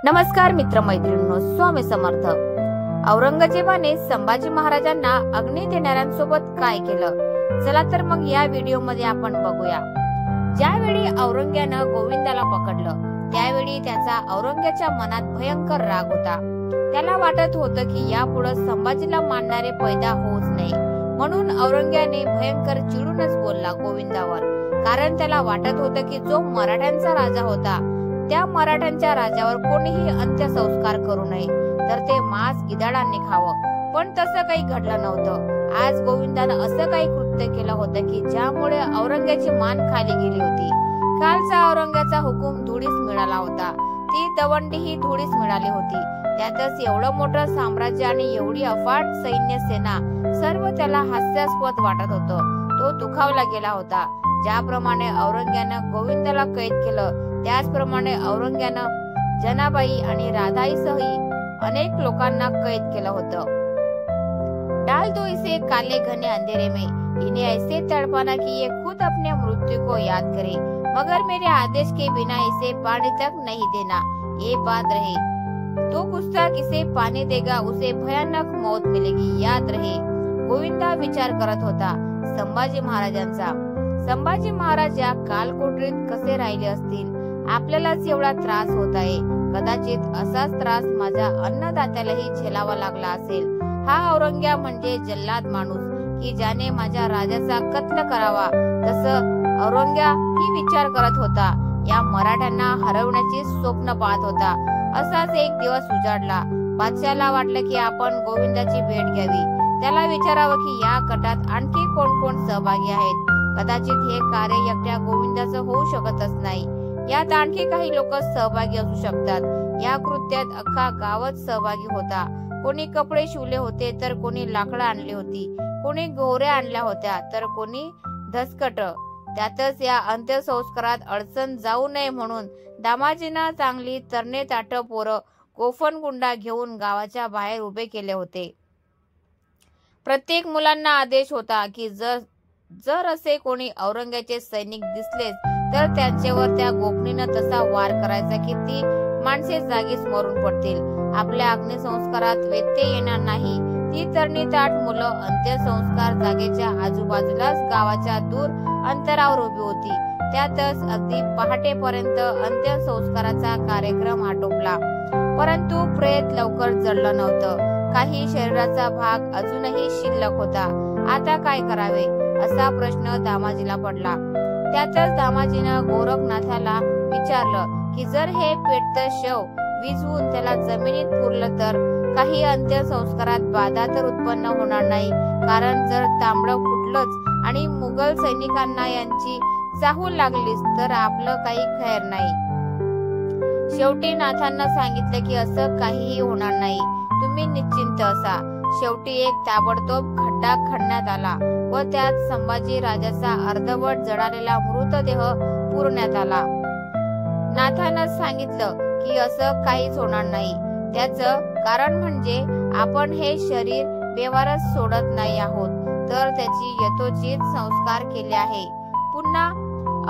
नमस्कार मित्रमैत्रिणींनो, स्वामी समर्थ। औरंगजेबाने संभाजी महाराजांना अग्नी देणाऱ्यांसोबत काय केलं, चला तर मग या व्हिडिओ मध्ये आपण बघूया। ज्यावेळी औरंग्यानं गोविंदाला पकडलं त्यावेळी त्याचा औरंग्याच्या मनात भयंकर राग होता। त्याला वाटत होतं की यापुढे संभाजीला मारणारे पैदा होऊच नये, म्हणून औरंग्याने भयंकर चिडूनच बोलला गोविंदावर। कारण त्याला वाटत होतं की जो मराठ्यांचा राजा होता त्या मराठ्यांच्या राजावर कोणीही अंत्यसंस्कार करू नये, तर ते मांस गिधाडांनी खावं। पण तसं काही घडलं नव्हतं। आज गोविंदानं असं काही कृत्य केलं होतं की ज्यामुळे औरंग्याची मान खाली गेली होती। कालचा औरंग्याचा हुकूम धुळीस मिळाला होता, ती दवंडी ही धुळीस मिळाली होती। त्यातच एवढं मोठं साम्राज्य आणि एवढी अफाट सैन्य सेना, सर्व त्याला हास्यास्पद वाटत होतं। तो दुखावला गेला होता। ज्याप्रमाणे औरंग्यानं गोविंदाला कैद केलं त्याचप्रमाणे औरंग्यानं जनाबाई आणि राधाईसही अनेक लोकांना कैद केलं होतं। डाल दो इसे काले घने अंधेरे में, इन्हें ऐसे तड़पाना कि ये खुद अपने मृत्यु को याद करे, मगर मेरे आदेश के बिना इसे पानी तक नहीं देना, ये बात रहे। तो गुस्ताख इसे पानी देगा उसे भयानक मौत मिलेगी, याद रहे। गोविंदा विचार करत होता संभाजी महाराजांचा। संभाजी महाराज या कालकोठडीत कसे राहिले असतील, आपल्यालाच एवढा त्रास होत आहे, कदाचित असाच त्रास माझ्या अन्नदात्यालाही झेलावा लागला असेल। हा औरंग्या म्हणजे जल्लाद माणूस की ज्याने माझ्या राजाचा कत्ल करावा, तसं औरंग्या ही विचार करत होता। या मराठ्यांना हरवण्याची स्वप्न पाहत होता। असाच एक दिवस उजाडला। बादशाहला वाटलं की आपण गोविंदाची भेट घ्यावी, त्याला विचारावं की या कटात आणखी कोण कोण सहभागी आहेत। कदाचित हे कार्य एकट्या गोविंदाचं होऊ शकतच नाही, यात आणखी काही लोक सहभागी असू शकतात। या कृत्यात अख्खा गावच सहभागी होता। कोणी कपडे शिवले होते तर कोणी लाकडं आणली होती, कोणी गोऱ्या आणल्या होत्या तर कोणी धसकट। त्यातच या अंत्यसंस्कारात अडचण जाऊ नये म्हणून दामाजीनं चांगली तरणे ताट पोरं गोफणगुंडा घेऊन गावाच्या बाहेर उभे केले होते। प्रत्येक मुलांना आदेश होता की जर असे कोणी औरंग्याचे सैनिक दिसलेच तर त्यांच्यावर त्या गोफणीनं तसा वार करायचा की ती माणसे जागीच मरून पडतील। आपल्या अग्निसंस्कारात व्यत्यय येणार नाही। ती तरणीताठ मुलं अंत्यसंस्कार जागेच्या आजूबाजूलाच गावाच्या दूर अंतरावर उभी होती। त्यातच अगदी पहाटेपर्यंत अंत्यसंस्काराचा कार्यक्रम आटोपला, परंतु प्रेत लवकर जळलं नव्हतं। काही शरीराचा भाग अजूनही शिल्लक होता। आता काय करावे असा प्रश्न दामाजीला पडला। त्यातच दामाजीनं गोरखनाथाला विचारलं की जर हे पेटतं शव विझवून त्याला जमिनीत पुरलं तर काही अंत्यसंस्कारात बाधा तर उत्पन्न होणार नाही, कारण जर तांबडं फुटलंच आणि मुघल सैनिकांना यांची चाहूल लागलीच तर आपलं काही खैर नाही। शेवटी नाथांना सांगितलं की असं काहीही होणार नाही, तुम्ही निश्चिंत असा। शेवटी एक ताबडतोब खड्डा खणण्यात आला व त्यात संभाजी राजाचा अर्धवट जळालेला मृतदेह पुरण्यात आला। नाथानं सांगितलं की असं काहीच होणार नाही। त्याचं कारण म्हणजे आपण हे शरीर बेवारस सोडत नाही आहोत, तर त्याची यथोचित संस्कार केले आहे। पुन्हा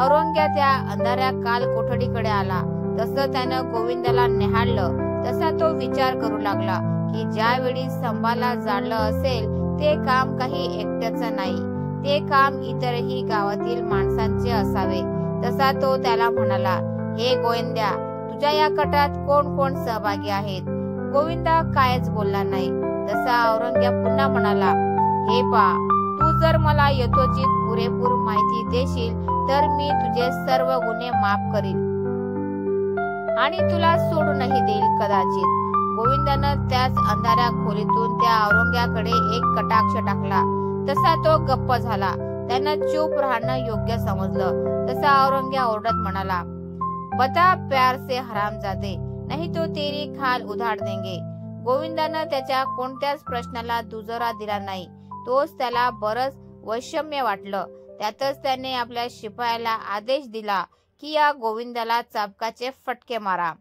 औरंग्या त्या अंधाऱ्या काल कोठडीकडे आला। तसं त्यानं गोविंदाला निहाळलं तसा तो विचार करू लागला की ज्यावेळी संभाला जाळलं असेल ते काम काही एकट्याचं नाही, ते काम इतरही गावातील माणसांचे असावे। तसा तो त्याला म्हणाला, हे गोविंद्या, तुझ्या या कटात कोण कोण सहभागी आहेत? गोविंदा कायच बोलला नाही। तसा औरंग्या पुन्हा म्हणाला, हे पा, तू जर मला यथोचित पुरेपूर माहिती देशील तर मी तुझे सर्व गुन्हे माफ करील आणि तुला सोडूनही देईल कदाचित। गोविंदानं त्याच अंधाऱ्या खोलीतून त्या औरंग्याकडे एक कटाक्ष टाकला। तसा तो गप्प झाला। त्यानं चूप राहणं योग्य समजलं। तसा औरंग्या ओरडत म्हणाला, बता प्यार से हरामजादे, नहीं तो तेरी खाल उधार देंगे। गोविंदानं त्याच्या कोणत्याच प्रश्नाला दुजोरा दिला नाही। तोच त्याला बरंच वैषम्य वाटलं। त्यातच त्याने आपल्या शिपायाला आदेश दिला की या गोविंदाला चाबकाचे फटके मारा।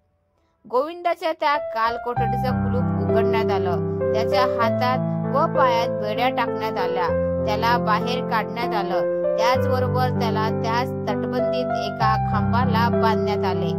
गोविंदाच्या त्या काल कोठडीचं कुलूप उघडण्यात आलं। त्याच्या हातात व पायात बेड्या टाकण्यात आल्या। त्याला बाहेर काढण्यात आलं। त्याचबरोबर त्याला त्याच तटबंदीत एका खांबाला बांधण्यात आले।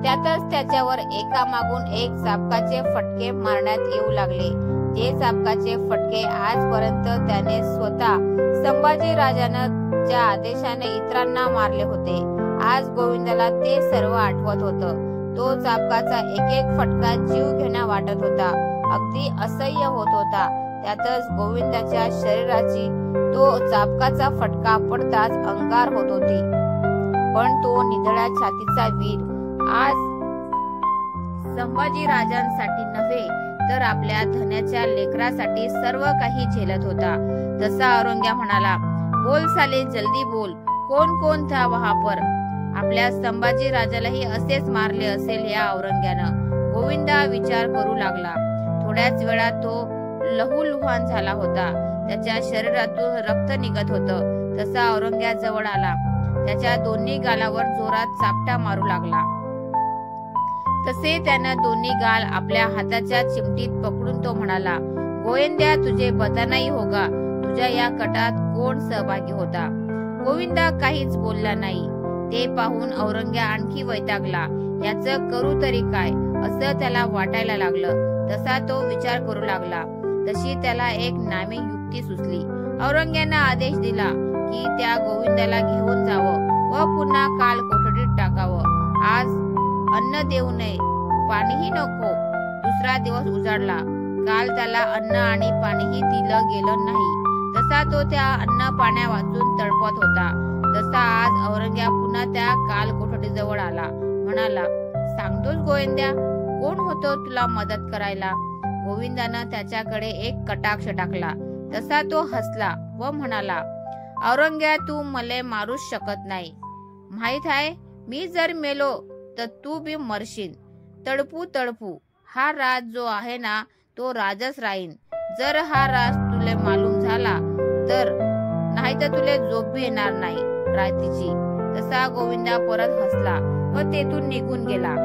त्यातच त्याच्यावर एकामागून एक चाबकाचे फटके मारण्यात येऊ लागले. जे चाबकाचे फटके आजपर्यंत त्याने स्वतः संभाजी राजांच्या आदेशाने इतरांना मारले होते, आज गोविंदाला ते सर्व आठवत होतं. तो चाबकाचा एक एक फटका जीव घेण्या वाटत होता, अगदी असह्य होत होता. त्यातच गोविंदाच्या शरीराची तो चाबकाचा फटका पडताच अंगार होत होती. पण तो निधड्या छातीचा वीर आज संभाजी राजांसाठी नव्हे तर आपल्या धन्याच्या लेकरासाठी सर्व काही झेलत होता. तसा औरंग्या म्हणाला, बोल साले, जल्दी बोल, कोण था वहां पर? आपल्या संभाजी राजालाही असेच मारले असेल या औरंग्यानं. गोविंदा विचार करू लागला. थोड्याच वेळात तो लहूलुहान झाला होता. त्याच्या शरीरातून रक्त निघत होतं. तसा औरंग्या जवळ आला. त्याच्या दोन्ही गालावर जोरात चापटा मारू लागला. तसे त्यानं दोन्ही गाल आपल्या हाताच्या चिमटीत पकडून तो म्हणाला, गोविंद्या, तुझे पता नाही होगा, तुझ्या या कटात कोण सहभागी होता? गोविंदा काहीच बोलला नाही. ते पाहून औरंग्या आणखी वैतागला. याचं करू तरी काय असं त्याला वाटायला लागलं. तसा तो विचार करू लागला. तशी त्याला एक नामी युक्ती सुचली. औरंग्यानं आदेश दिला की त्या गोविंदाला घेऊन जावं व पुन्हा काल कोठडीत टाकावं. आज अन्न देऊ नये, पाणीही नको. दुसरा दिवस उजाडला. काल त्याला अन्न आणि पाणीही दिलं गेलं नाही. तसा तो त्या अन्न पाण्या वाचून तडपत होता. तसा आज औरंग्या पुन्हा त्या काल कोठडीजवळ आला. म्हणाला, सांगतोस गोविंद्या, कोण होतो तुला मदत करायला? गोविंदानं त्याच्याकडे एक कटाक्ष टाकला. तसा तो हसला व म्हणाला, औरंग्या, तू मले मारूच शकत नाही. माहित आहे, मी जर मेलो तर तू बी मरशील. तडपू हा राज जो आहे ना, तो राजच राहीन. जर हा राज तुले मालूम झाला तर, नाही तर तुले झोप बी येणार नाही रात्रीची. तसा गोविंदा परत हसला व तेथून निघून गेला.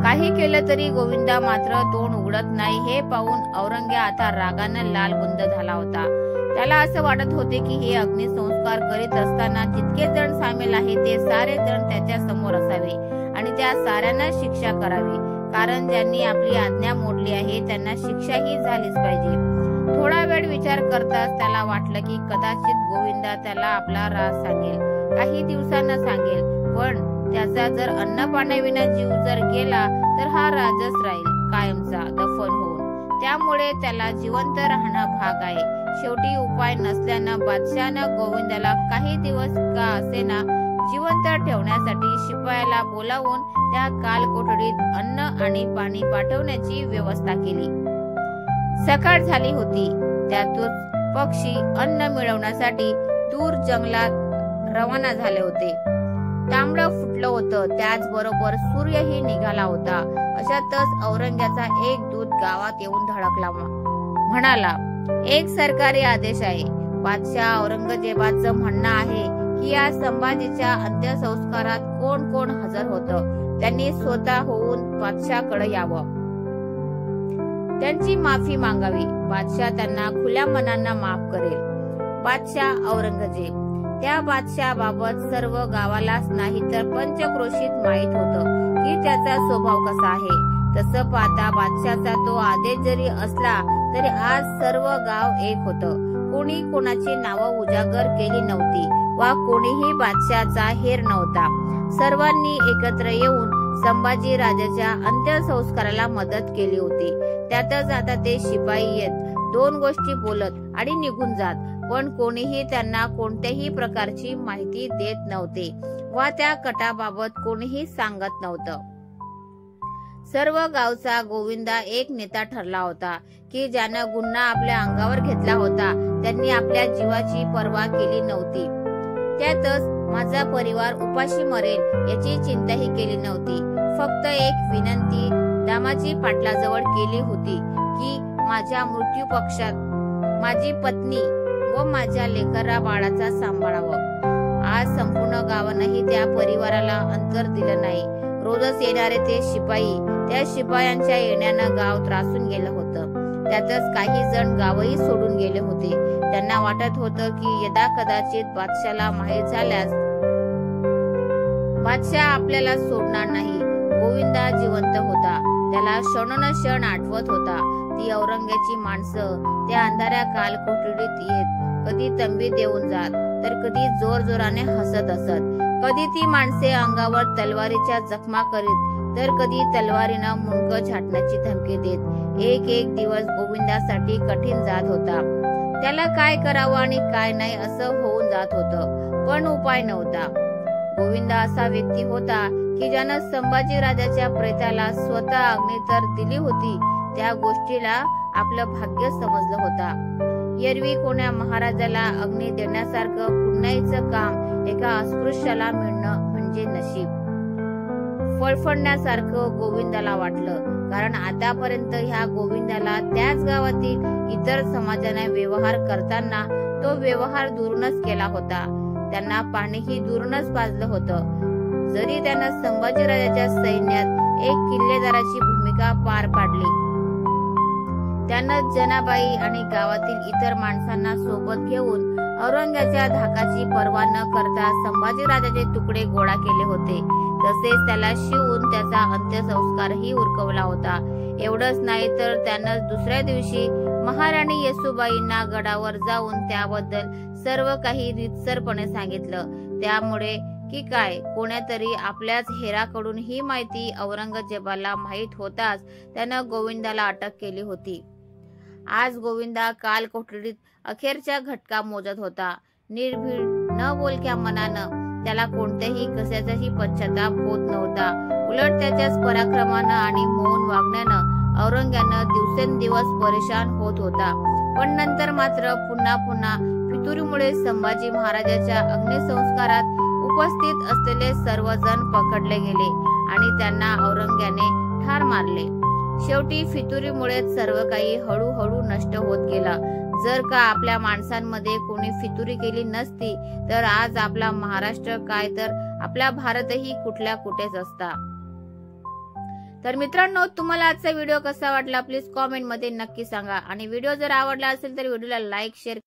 काही केलं तरी गोविंदा मात्र तोंड उघडत नाही. हे पाहून औरंग्या आता रागानं लालबुंद झाला होता. त्याला असं वाटत होते की हे अग्निसंस्कार करीत असताना जितके जण सामील आहे ते सारे जण त्याच्या समोर असावे आणि त्या साऱ्यांना शिक्षा करावी. कारण ज्यांनी आपली आज्ञा मोडली आहे त्यांना शिक्षाही झालीच पाहिजे. थोडा वेळ विचार करताच त्याला वाटलं की कदाचित गोविंदा त्याला आपला राज सांगेल, काही दिवसांना सांगेल. पण त्याचा जर अन्न पाण्याविना जीव जर गेला तर हा राजच राहील कायमचा दफन होऊन. त्यामुळे त्याला जिवंत राहणं भाग आहे. शेवटी उपाय नसल्यानं बादशाहनं गोविंदाला काही दिवस का असेना जिवंत ठेवण्यासाठी शिपायाला बोलावून त्या काल कोठडीत अन्न आणि पाणी पाठवण्याची व्यवस्था केली. सकाळ झाली होती. त्यातून पक्षी अन्न मिळवण्यासाठी दूर जंगलात रवाना झाले होते. तांबडं फुटलं होतं. त्याचबरोबर सूर्यही निघाला होता. अशातच औरंग्याचा एक दूत गावात येऊन धडकला. म्हणाला, एक सरकारी आदेश आहे. बादशाह औरंगजेबाचं म्हणणं आहे की या संभाजीच्या अंत्यसंस्कारात कोण कोण हजर होतं त्यांनी स्वतः होऊन बादशाहकडे यावं, त्यांची माफी मागावी. बादशाह त्यांना खुल्या मनानं माफ करेल. बादशाह औरंगजेब. त्या बादशाहबाबत सर्व गावालाच नाही तर पंचक्रोशीत माहित होतं की त्याचा स्वभाव कसा आहे. तसं पाहता बादशाहचा तो आदेश जरी असला तरी आज सर्व गाव एक होतं. कोणी कोणाची नावं उजागर केली नव्हती वा कोणीही बादशाहचा हेर नव्हता. सर्वांनी एकत्र येऊन संभाजी राजाच्या अंत्यसंस्काराला मदत केली होती. त्यातच आता ते शिपाई येत, दोन गोष्टी बोलत आणि निघून जात, पण कोणीही त्यांना कोणत्याही प्रकारची माहिती देत नव्हते वा त्या कटाबाबत कोणीही सांगत नव्हतं. सर्व गावचा गोविंदा एक नेता ठरला होता की ज्यानं गुन्हा आपल्या अंगावर घेतला होता त्यांनी आपल्या जीवाची पर्वा केली नव्हती. त्यातच माझा परिवार उपाशी मरेल याची चिंताही केली नव्हती. फक्त एक विनंती दामाजी पाटलाजवळ केली होती की माझ्या मृत्यू पक्षात माझी पत्नी व माझ्या लेकरा बाळाचा सांभाळावं. आज संपूर्ण गावानंही त्या परिवाराला अंतर दिलं नाही. रोजच येणारे ते शिपाई, त्या शिपायांच्या येण्यानं गाव त्रासून गेलं होतं. त्यातच काही जण गावही सोडून गेले होते. त्यांना वाटत होतं की यदा कदाचित बादशाला माहीत झाल्यास बादशाह आपल्याला सोडणार नाही. गोविंदा जिवंत होता. त्याला क्षण आठवत होता. ती औरंग्याची माणसं त्या अंधाऱ्या कालकोठडीत येत, कधी तंबी देऊन जात, तर कधी जोराने हसत असत. कधी ती माणसे अंगावर तलवारीच्या जखमा करीत, तर कधी तलवारीनं मुंडकं छाटण्याची धमकी देत. एक दिवस गोविंदासाठी कठीण जात होता. त्याला काय करावं आणि काय नाही असं होऊन जात होतं, पण उपाय नव्हता. गोविंदा असा व्यक्ती होता की ज्यानं संभाजी राजाच्या प्रेताला स्वतः अग्नी तर दिली होती, त्या गोष्टीला आपलं भाग्य समजलं होता. एरवी कोण्या महाराजाला अग्नी देण्यासारखं पुण्याईचं काम एका अस्पृश्याला मिळणं म्हणजे नशीब. फळफळण्यासारखं गोविंदाला वाटलं, कारण आतापर्यंत ह्या गोविंदाला त्याच गावातील इतर समाजाने व्यवहार करताना तो व्यवहार दूरनच केला होता. त्यांना पाणीही दूरनच पाजलं होतं. जरी त्यानं संभाजीराजाच्या सैन्यात एक किल्लेदाराची भूमिका पार पाडली, त्यानं जनाबाई आणि गावातील इतर माणसांना सोबत घेऊन औरंग्याच्या धाकाची पर्वा न करता संभाजीराजाचे तुकडे गोळा केले होते. तसेच त्याला शिवून त्याचा अंत्यसंस्कारही उरकवला होता. एवढंच नाही तर त्यानं दुसऱ्या दिवशी महाराणी येसूबाईंना गडावर जाऊन त्याबद्दल सर्व काही रीतसरपणे सांगितलं. त्यामुळे की काय कोण्यातरी आपल्याच हेराकडून ही माहिती औरंगजेबाला माहीत होताच त्यानं गोविंदाला अटक केली होती. आज गोविंदा कालकोठडीत अखेरच्या घटका मोजत होता. निर्भीड न बोलक्या मनानं त्याला कोणत्याही कशाचाही पश्चाताप होत नव्हता. उलट त्याच्याच पराक्रमानं आणि मौन वागण्यानं औरंग्यानं दिवसेंदिवस परेशान होत होता. पण नंतर मात्र पुन्हा फितुरीमुळे संभाजी महाराजाच्या अग्निसंस्कारात उपस्थित असलेले सर्वजण पकडले गेले आणि त्यांना औरंग्याने ठार मारले. शेवटी फितुरीमुळेच सर्व काही हळूहळू नष्ट होत गेला. जर का आपल्या माणसांमध्ये कोणी फितुरी केली नसती तर आज आपला महाराष्ट्र काय तर आपला भारतही कुठल्या कुठेच असता. तर मित्रांनो, तुम्हाला आजचा व्हिडिओ कसा वाटला प्लीज कॉमेंट मध्ये नक्की सांगा आणि व्हिडिओ जर आवडला असेल तर व्हिडिओला लाईक शेअर